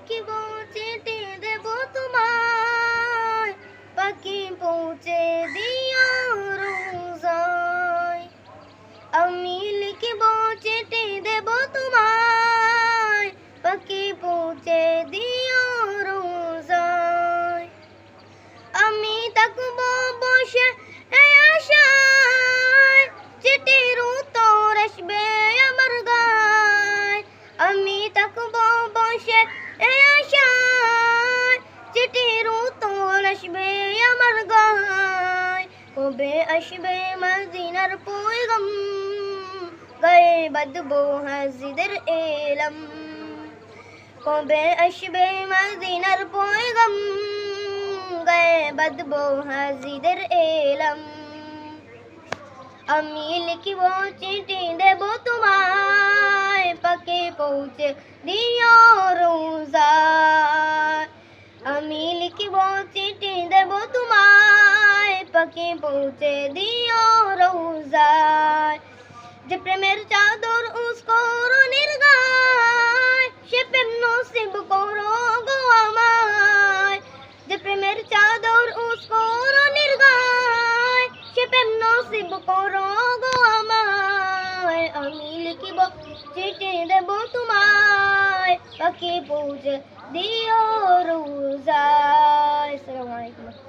লিখিব চিঠি দেব তোমায়, পাখি পৌঁছে দিও রোজায়। আমি লিখিব চিঠি দেব তোমায়, পাখি পৌঁছে দিও রোজায়। আমি থাকব বসে এই আশায়, চিঠির উত্তর আসবে আমার গায়। আমি থাকব বসে এই আশায়, চিঠির উত্তর আসবে আমার গায়। কবে আসবে মদিনার পয়গাম, গায়ে বাঁধবো হাজিদের এলাম। কবে আসবে মদিনার পয়গাম, গায়ে বাঁধবো হাজিদের এলাম। আমি লিখিব চিঠি দেব তোমায়, পাখি পৌঁছে দিও রোজায়। আমি লিখিব চিঠি দেব তোমায়, পাখি পৌঁছে দিও রোজায়। যে প্রেমের চাদর উস্কোরো নির্গায়, সে প্রেম নসিব করো গো আমায়। যে প্রেমের চাদর উস্কোরো নির্গায়, সে প্রেম নসিব করো গো আমায়। আমি লিখিব চিঠি দেব তোমায়, পাখি পৌঁছে দিও রোজায়। আসসালামু আলাইকুম।